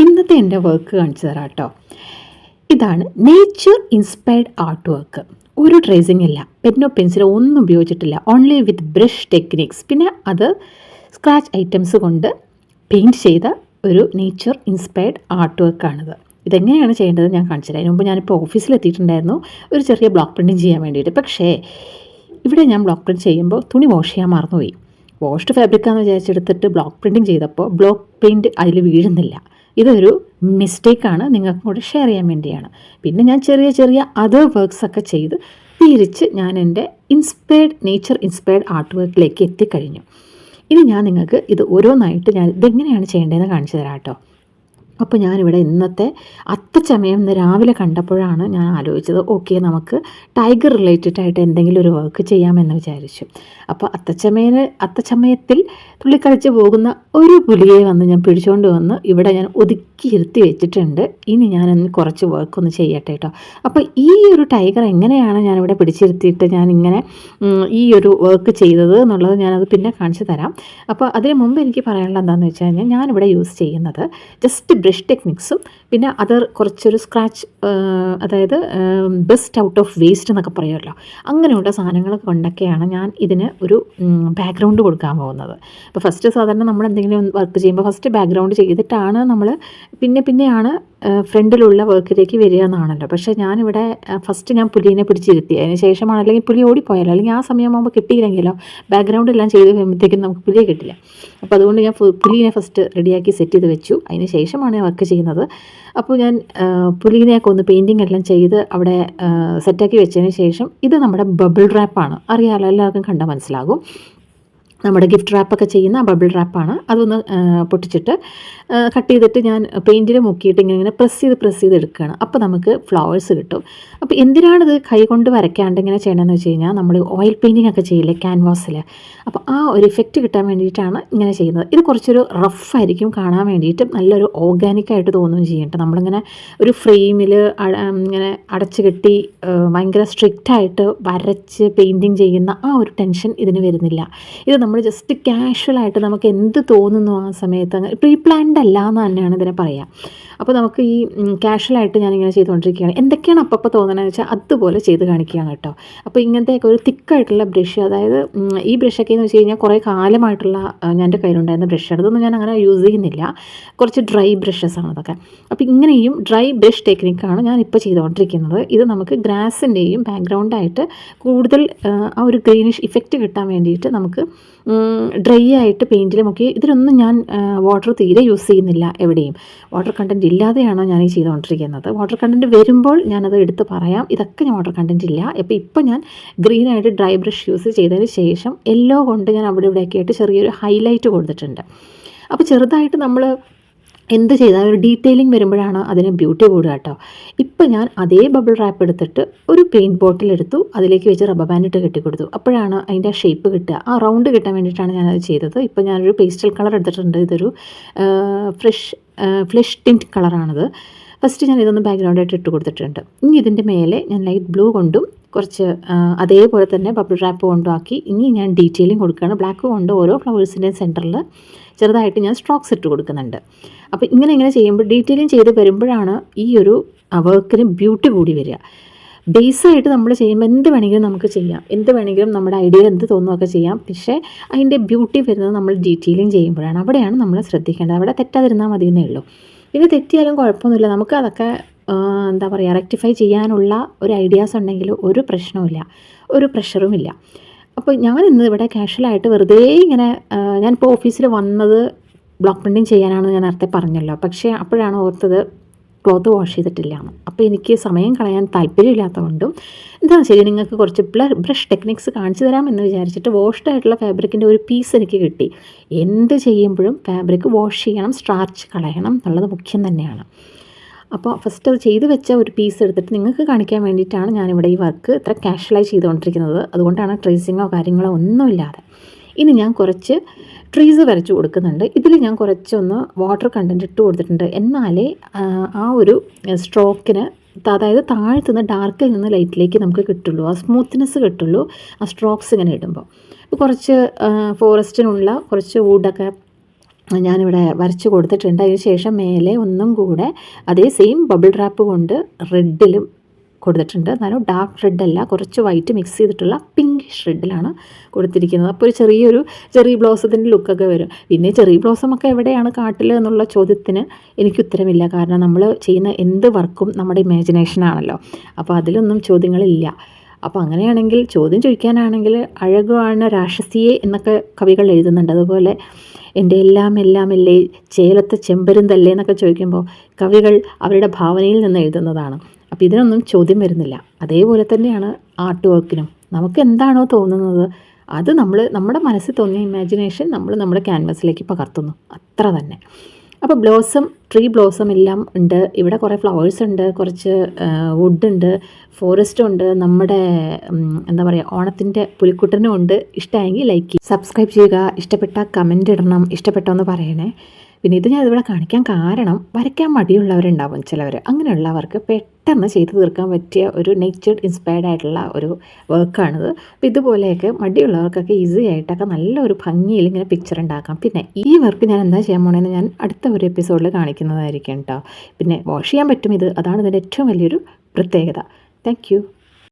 ഇന്നത്തെ എൻ്റെ വർക്ക് കാണിച്ചു തരാം കേട്ടോ. ഇതാണ് നേച്ചർ ഇൻസ്പയർഡ് ആർട്ട് വർക്ക്. ഒരു ട്രേസിംഗ് ഇല്ല, പെന്നോ പെൻസിലോ ഒന്നും ഉപയോഗിച്ചിട്ടില്ല, ഓൺലി വിത്ത് ബ്രഷ് ടെക്നിക്സ്, പിന്നെ അത് സ്ക്രാച്ച് ഐറ്റംസ് കൊണ്ട് പെയിൻറ്റ് ചെയ്ത ഒരു നേച്ചർ ഇൻസ്പയർഡ് ആർട്ട് വർക്കാണിത്. ഇതെങ്ങനെയാണ് ചെയ്യേണ്ടത് ഞാൻ കാണിച്ചു തരാം. അതിന് മുമ്പ് ഞാനിപ്പോൾ ഓഫീസിലെത്തിയിട്ടുണ്ടായിരുന്നു ഒരു ചെറിയ ബ്ലോക്ക് പ്രിൻറ്റിങ് ചെയ്യാൻ വേണ്ടിയിട്ട്. പക്ഷേ ഇവിടെ ഞാൻ ബ്ലോക്ക് പ്രിൻറ്റ് ചെയ്യുമ്പോൾ തുണി വാഷ് ചെയ്യാൻ മറന്നുപോയി. വാഷ്ഡ് ഫാബ്രിക്കാന്ന് വിചാരിച്ചെടുത്തിട്ട് ബ്ലോക്ക് പ്രിൻറ്റിങ് ചെയ്തപ്പോൾ ബ്ലോക്ക് പെയിൻറ്റ് അതിൽ വീഴുന്നില്ല. ഇതൊരു മിസ്റ്റേക്കാണ്, നിങ്ങൾക്ക് കൂടെ ഷെയർ ചെയ്യാൻ വേണ്ടിയാണ്. പിന്നെ ഞാൻ ചെറിയ ചെറിയ അതർ വർക്ക്സ് ഒക്കെ ചെയ്ത് തിരിച്ച് ഞാൻ എൻ്റെ നേച്ചർ ഇൻസ്പയർഡ് ആർട്ട് വർക്കിലേക്ക് എത്തിക്കഴിഞ്ഞു. ഇനി ഞാൻ നിങ്ങൾക്ക് ഇത് ഓരോന്നായിട്ട് ഞാൻ ഇതെങ്ങനെയാണ് ചെയ്യേണ്ടതെന്ന് കാണിച്ചു തരാം കേട്ടോ. അപ്പോൾ ഞാനിവിടെ ഇന്നത്തെ അത്തച്ചമയം ഇന്ന് രാവിലെ കണ്ടപ്പോഴാണ് ഞാൻ ആലോചിച്ചത്, ഓക്കെ നമുക്ക് ടൈഗർ റിലേറ്റഡ് ആയിട്ട് എന്തെങ്കിലും ഒരു വർക്ക് ചെയ്യാമെന്ന് വിചാരിച്ചു. അപ്പോൾ അത്തച്ചമയത്തിൽ തുള്ളിക്കളിച്ച് പോകുന്ന ഒരു പുലിയെ ഞാൻ പിടിച്ചുകൊണ്ട് വന്ന് ഇവിടെ ഞാൻ ഒതുക്കി ഇരുത്തി വെച്ചിട്ടുണ്ട്. ഇനി ഞാനൊന്ന് കുറച്ച് വർക്കൊന്ന് ചെയ്യട്ടെ കേട്ടോ. അപ്പോൾ ഈ ഒരു ടൈഗർ എങ്ങനെയാണ് ഞാനിവിടെ പിടിച്ചിരുത്തിയിട്ട് ഞാനിങ്ങനെ ഈ ഒരു വർക്ക് ചെയ്തത് എന്നുള്ളത് ഞാനത് പിന്നെ കാണിച്ചു തരാം. അപ്പോൾ അതിന് മുമ്പ് എനിക്ക് പറയാനുള്ളത് എന്താണെന്ന് വെച്ച് കഴിഞ്ഞാൽ ഞാനിവിടെ യൂസ് ചെയ്യുന്നത് ജസ്റ്റ് ബ്രഷ് ടെക്നിക്സും പിന്നെ അതർ കുറച്ചൊരു സ്ക്രാച്ച്, അതായത് ബെസ്റ്റ് ഔട്ട് ഓഫ് വേസ്റ്റ് എന്നൊക്കെ പറയുമല്ലോ, അങ്ങനെയുള്ള സാധനങ്ങൾ കൊണ്ടൊക്കെയാണ് ഞാൻ ഇതിന് ഒരു ബാക്ക്ഗ്രൗണ്ട് കൊടുക്കാൻ പോകുന്നത്. അപ്പോൾ ഫസ്റ്റ് സാധാരണ നമ്മൾ എന്തെങ്കിലും വർക്ക് ചെയ്യുമ്പോൾ ഫസ്റ്റ് ബാക്ക്ഗ്രൗണ്ട് ചെയ്തിട്ടാണ് നമ്മൾ പിന്നെയാണ് ഫ്രണ്ടിലുള്ള വർക്കിലേക്ക് വരിക എന്നാണല്ലോ. പക്ഷേ ഞാനിവിടെ ഫസ്റ്റ് ഞാൻ പുലിനെ പിടിച്ചിരുത്തി, അതിന് ശേഷമാണ്, അല്ലെങ്കിൽ പുലി ഓടിപ്പോയാലോ അല്ലെങ്കിൽ ആ സമയമാകുമ്പോൾ കിട്ടിയില്ലെങ്കിലോ ബാക്ക്ഗ്രൗണ്ട് എല്ലാം ചെയ്ത് കഴിയുമ്പോഴത്തേക്കും നമുക്ക് പുലിയെ കിട്ടില്ല. അപ്പോൾ അതുകൊണ്ട് ഞാൻ പുലിനെ ഫസ്റ്റ് റെഡിയാക്കി സെറ്റ് ചെയ്ത് വെച്ചു. അതിന് ശേഷമാണ് ഞാൻ വർക്ക് ചെയ്യുന്നത്. അപ്പോൾ ഞാൻ പുലിനെയൊക്കെ ഒന്ന് പെയിൻറ്റിങ് എല്ലാം ചെയ്ത് അവിടെ സെറ്റാക്കി വെച്ചതിന് ശേഷം ഇത് നമ്മുടെ ബബിൾ റാപ്പാണ്, അറിയാമല്ലോ, എല്ലാവർക്കും കണ്ടാൽ മനസ്സിലാകും. നമ്മുടെ ഗിഫ്റ്റ് റാപ്പൊക്കെ ചെയ്യുന്ന ബബിൾ റാപ്പാണ്. അതൊന്ന് പൊട്ടിച്ചിട്ട് കട്ട് ചെയ്തിട്ട് ഞാൻ പെയിൻറ്റിൽ മുക്കിയിട്ട് ഇങ്ങനെ പ്രസ് ചെയ്ത് എടുക്കുകയാണ്. അപ്പോൾ നമുക്ക് ഫ്ലവേഴ്സ് കിട്ടും. അപ്പോൾ എന്തിനാണിത് കൈ കൊണ്ട് വരയ്ക്കാണ്ട് ഇങ്ങനെ ചെയ്യണമെന്ന് വെച്ച് കഴിഞ്ഞാൽ നമ്മൾ ഓയിൽ പെയിൻറ്റിംഗ് ഒക്കെ ചെയ്യില്ലേ ക്യാൻവാസിൽ, അപ്പോൾ ആ ഒരു ഇഫക്റ്റ് കിട്ടാൻ വേണ്ടിയിട്ടാണ് ഇങ്ങനെ ചെയ്യുന്നത്. ഇത് കുറച്ചൊരു റഫായിരിക്കും കാണാൻ വേണ്ടിയിട്ട്, നല്ലൊരു ഓർഗാനിക്കായിട്ട് തോന്നുകയും ചെയ്യട്ടെ. നമ്മളിങ്ങനെ ഒരു ഫ്രെയിമിൽ ഇങ്ങനെ അടച്ചു കെട്ടി ഭയങ്കര സ്ട്രിക്റ്റായിട്ട് വരച്ച് പെയിൻറ്റിങ് ചെയ്യുന്ന ആ ഒരു ടെൻഷൻ ഇതിന് വരുന്നില്ല. ഇത് നമ്മൾ ജസ്റ്റ് കാഷ്വലായിട്ട് നമുക്ക് എന്ത് തോന്നുന്നു ആ സമയത്ത്, അങ്ങനെ പ്രീ പ്ലാൻഡ് അല്ല എന്ന് തന്നെയാണ് ഇതിനെ പറയുക. അപ്പോൾ നമുക്ക് ഈ കാഷ്വലായിട്ട് ഞാനിങ്ങനെ ചെയ്തുകൊണ്ടിരിക്കുകയാണ്. എന്തൊക്കെയാണ് അപ്പോൾ തോന്നണമെന്ന് വെച്ചാൽ അതുപോലെ ചെയ്ത് കാണിക്കുകയാണ് കേട്ടോ. അപ്പോൾ ഇങ്ങനത്തെയൊക്കെ ഒരു തിക്കായിട്ടുള്ള ബ്രഷ്, അതായത് ഈ ബ്രഷൊക്കെ എന്ന് വെച്ച് കഴിഞ്ഞാൽ കുറേ കാലമായിട്ടുള്ള എൻ്റെ കയ്യിലുണ്ടായിരുന്ന ബ്രഷാണ്. ഇതൊന്നും ഞാൻ അങ്ങനെ യൂസ് ചെയ്യുന്നില്ല, കുറച്ച് ഡ്രൈ ബ്രഷസാണ് അതൊക്കെ. അപ്പോൾ ഇങ്ങനെയും ഡ്രൈ ബ്രഷ് ടെക്നിക്കാണ് ഞാനിപ്പോൾ ചെയ്തുകൊണ്ടിരിക്കുന്നത്. ഇത് നമുക്ക് ഗ്രാസിൻ്റെയും ബാക്ക്ഗ്രൗണ്ടായിട്ട് കൂടുതൽ ആ ഒരു ഗ്രീനിഷ് ഇഫക്റ്റ് കിട്ടാൻ വേണ്ടിയിട്ട് നമുക്ക് ഡ്രൈ ആയിട്ട് പെയിൻറ്റിൽ മുക്കി. ഇതിലൊന്നും ഞാൻ വാട്ടർ തീരെ യൂസ് ചെയ്യുന്നില്ല എവിടെയും. വാട്ടർ കണ്ടൻറ്റ് ഇല്ലാതെയാണ് ഞാൻ ഈ ചെയ്തുകൊണ്ടിരിക്കുന്നത്. വാട്ടർ കണ്ടൻറ്റ് വരുമ്പോൾ ഞാനത് എടുത്ത് പറയാം. ഇതൊക്കെ ഞാൻ വാട്ടർ കണ്ടൻറ്റ് ഇല്ല. അപ്പോൾ ഇപ്പോൾ ഞാൻ ഗ്രീനായിട്ട് ഡ്രൈ ബ്രഷ് യൂസ് ചെയ്തതിന് ശേഷം യെല്ലോ കൊണ്ട് ഞാൻ അവിടെ ഇവിടെയൊക്കെ ആയിട്ട് ചെറിയൊരു ഹൈലൈറ്റ് കൊടുത്തിട്ടുണ്ട്. അപ്പോൾ ചെറുതായിട്ട് നമ്മൾ എന്ത് ചെയ്താൽ ഒരു ഡീറ്റെയിലിംഗ് വരുമ്പോഴാണ് അതിന് ബ്യൂട്ടി കൂടുക കേട്ടോ. ഇപ്പം ഞാൻ അതേ ബബിൾ റാപ്പ് എടുത്തിട്ട് ഒരു പെയിൻറ്റ് ബോട്ടിൽ എടുത്തു, അതിലേക്ക് വെച്ച് റബ്ബർ ബാൻഡ് ഇട്ട് കെട്ടിക്കൊടുത്തു. അപ്പോഴാണ് അതിൻ്റെ ഷേപ്പ് കിട്ടുക, ആ റൗണ്ട് കിട്ടാൻ വേണ്ടിയിട്ടാണ് ഞാനത് ചെയ്തത്. ഇപ്പോൾ ഞാനൊരു പേസ്റ്റൽ കളർ എടുത്തിട്ടുണ്ട്. ഇതൊരു ഫ്ലഷ് ടിൻറ്റ് കളറാണിത്. ഫസ്റ്റ് ഞാൻ ഇതൊന്ന് ബാക്ക്ഗ്രൗണ്ടായിട്ട് ഇട്ട് കൊടുത്തിട്ടുണ്ട്. ഇനി ഇതിൻ്റെ മേലെ ഞാൻ ലൈറ്റ് ബ്ലൂ കൊണ്ടും കുറച്ച് അതേപോലെ തന്നെ ബബിൾ റാപ്പ് കൊണ്ടും ആക്കി ഇനി ഞാൻ ഡീറ്റെയിലിംഗ് കൊടുക്കുകയാണ്. ബ്ലാക്ക് കൊണ്ട് ഓരോ ഫ്ലവേഴ്സിൻ്റെയും സെൻറ്ററിൽ ചെറുതായിട്ട് ഞാൻ സ്ട്രോക്സ് ഇട്ട് കൊടുക്കുന്നുണ്ട്. അപ്പോൾ ഇങ്ങനെ ചെയ്യുമ്പോൾ ഡീറ്റെയിലിംഗ് ചെയ്ത് വരുമ്പോഴാണ് ഈ ഒരു വർക്കിന് ബ്യൂട്ടി കൂടി വരിക. ബേസായിട്ട് നമ്മൾ ചെയ്യുമ്പോൾ എന്ത് വേണമെങ്കിലും നമുക്ക് ചെയ്യാം, എന്ത് വേണമെങ്കിലും നമ്മുടെ ഐഡിയയിൽ എന്ത് തോന്നുമൊക്കെ ചെയ്യാം. പക്ഷേ അതിൻ്റെ ബ്യൂട്ടി വരുന്നത് നമ്മൾ ഡീറ്റെയിലിംഗ് ചെയ്യുമ്പോഴാണ്. അവിടെയാണ് നമ്മൾ ശ്രദ്ധിക്കേണ്ടത്. അവിടെ തെറ്റാതിരുന്നാൽ മതിയെന്നേ ഉള്ളൂ. പിന്നെ തെറ്റിയാലും കുഴപ്പമൊന്നുമില്ല, നമുക്ക് അതൊക്കെ എന്താ പറയുക, റെക്ടിഫൈ ചെയ്യാനുള്ള ഒരു ഐഡിയാസ് ഉണ്ടെങ്കിൽ ഒരു പ്രശ്നവുമില്ല, ഒരു പ്രഷറുമില്ല. അപ്പോൾ ഞാൻ ഇന്ന് ഇവിടെ കാഷ്വലായിട്ട് വെറുതെ ഇങ്ങനെ, ഞാനിപ്പോൾ ഓഫീസിൽ വന്നത് ബ്ലോക്ക് പ്രിൻറ്റിങ് ചെയ്യാനാണ്, ഞാൻ നേരത്തെ പറഞ്ഞല്ലോ. പക്ഷേ അപ്പോഴാണ് ഓർത്തത് ക്ലോത്ത് വാഷ് ചെയ്തിട്ടില്ല എന്ന്. അപ്പോൾ എനിക്ക് സമയം കളയാൻ താല്പര്യമില്ലാത്തതുകൊണ്ടും എന്താണ് ശരി, നിങ്ങൾക്ക് കുറച്ച് ബ്രഷ് ടെക്നിക്സ് കാണിച്ചു തരാമെന്ന് വിചാരിച്ചിട്ട് വാഷ്ഡ് ആയിട്ടുള്ള ഫാബ്രിക്കിൻ്റെ ഒരു പീസ് എനിക്ക് കിട്ടി. എന്ത് ചെയ്യുമ്പോഴും ഫാബ്രിക് വാഷ് ചെയ്യണം, സ്റ്റാർച്ച് കളയണം എന്നുള്ളത് മുഖ്യം തന്നെയാണ്. അപ്പോൾ ഫസ്റ്റ് അത് ചെയ്ത് വെച്ച ഒരു പീസ് എടുത്തിട്ട് നിങ്ങൾക്ക് കാണിക്കാൻ വേണ്ടിയിട്ടാണ് ഞാനിവിടെ ഈ വർക്ക് ഇത്ര കാഷ്വലായി ചെയ്തുകൊണ്ടിരിക്കുന്നത്. അതുകൊണ്ടാണ് ട്രേസിങ്ങോ കാര്യങ്ങളോ ഒന്നുമില്ലാതെ. ഇനി ഞാൻ കുറച്ച് ട്രീസ് വരച്ച് കൊടുക്കുന്നുണ്ട്. ഇതിൽ ഞാൻ കുറച്ചൊന്ന് വാട്ടർ കണ്ടൻറ്റ് ഇട്ട് കൊടുത്തിട്ടുണ്ട്. എന്നാലേ ആ ഒരു സ്ട്രോക്കിന്, അതായത് താഴത്തുനിന്ന് ഡാർക്കിൽ നിന്ന് ലൈറ്റിലേക്ക് നമുക്ക് കിട്ടുള്ളൂ, ആ സ്മൂത്ത്നെസ് കിട്ടുള്ളൂ ആ സ്ട്രോക്സ് ഇങ്ങനെ ഇടുമ്പോൾ. കുറച്ച് ഫോറസ്റ്റിനുള്ള കുറച്ച് വുഡൊക്കെ ഞാനിവിടെ വരച്ച് കൊടുത്തിട്ടുണ്ട്. അതിന് ശേഷം മേലെ ഒന്നും കൂടെ അതേ സെയിം ബബിൾ റാപ്പ് കൊണ്ട് റെഡിലും കൊടുത്തിട്ടുണ്ട്. എന്നാലും ഡാർക്ക് റെഡല്ല, കുറച്ച് വൈറ്റ് മിക്സ് ചെയ്തിട്ടുള്ള പിങ്കിഷ് റെഡിലാണ് കൊടുത്തിരിക്കുന്നത്. അപ്പോൾ ഒരു ചെറിയ ബ്ലോസത്തിൻ്റെ ലുക്കൊക്കെ വരും. പിന്നെ ചെറിയ ബ്ലോസമൊക്കെ എവിടെയാണ് കാട്ടിൽ എന്നുള്ള ചോദ്യത്തിന് എനിക്ക് ഉത്തരമില്ല. കാരണം നമ്മൾ ചെയ്യുന്ന എന്ത് വർക്കും നമ്മുടെ ഇമാജിനേഷനാണല്ലോ. അപ്പോൾ അതിലൊന്നും ചോദ്യങ്ങളില്ല. അപ്പോൾ അങ്ങനെയാണെങ്കിൽ ചോദ്യം ചോദിക്കാനാണെങ്കിൽ അഴകാണ് രാക്ഷസിയെ എന്നൊക്കെ കവികൾ എഴുതുന്നുണ്ട്. അതുപോലെ എൻ്റെ എല്ലാമല്ലേ ചേലത്തെ ചെമ്പരുന്തല്ലേ എന്നൊക്കെ ചോദിക്കുമ്പോൾ കവികൾ അവരുടെ ഭാവനയിൽ നിന്ന് എഴുതുന്നതാണ്. അപ്പോൾ ഇതിനൊന്നും ചോദ്യം വരുന്നില്ല. അതേപോലെ തന്നെയാണ് ആർട്ട് വർക്കിനും. നമുക്ക് എന്താണോ തോന്നുന്നത് അത് നമ്മുടെ മനസ്സിൽ തോന്നിയ ഇമാജിനേഷൻ നമ്മുടെ ക്യാൻവാസിലേക്ക് പകർത്തുന്നു, അത്ര തന്നെ. അപ്പോൾ ട്രീ ബ്ലോസം എല്ലാം ഉണ്ട്. ഇവിടെ കുറേ ഫ്ലവേഴ്സ് ഉണ്ട്, കുറച്ച് വുഡുണ്ട്, ഫോറസ്റ്റ് ഉണ്ട്, നമ്മുടെ എന്താ പറയുക ഓണത്തിൻ്റെ പുലിക്കുട്ടനും ഉണ്ട്. ഇഷ്ടമായെങ്കിൽ ലൈക്ക് ചെയ്യുക, സബ്സ്ക്രൈബ് ചെയ്യുക, ഇഷ്ടപ്പെട്ട കമൻ്റ് ഇടണം, ഇഷ്ടപ്പെട്ടോന്ന് പറയണേ. പിന്നെ ഇത് ഞാൻ ഇവിടെ കാണിക്കാൻ കാരണം വരയ്ക്കാൻ മടിയുള്ളവരുണ്ടാവും ചിലവർ. അങ്ങനെയുള്ളവർക്ക് പെട്ടെന്ന് ചെയ്തു തീർക്കാൻ പറ്റിയ ഒരു നേച്ചർ ഇൻസ്പയർഡ് ആയിട്ടുള്ള ഒരു വർക്കാണിത്. അപ്പോൾ ഇതുപോലെയൊക്കെ മടിയുള്ളവർക്കൊക്കെ ഈസി ആയിട്ടൊക്കെ നല്ലൊരു ഭംഗിയിൽ ഇങ്ങനെ പിക്ചർ ഉണ്ടാക്കാം. പിന്നെ ഈ വർക്ക് ഞാൻ എന്താ ചെയ്യാൻ പോകണമെന്ന് ഞാൻ അടുത്ത ഒരു എപ്പിസോഡിൽ കാണിക്കുന്നതായിരിക്കും കേട്ടോ. പിന്നെ വാഷ് ചെയ്യാൻ പറ്റും ഇത്, അതാണ് ഇതിൻ്റെ ഏറ്റവും വലിയൊരു പ്രത്യേകത. താങ്ക്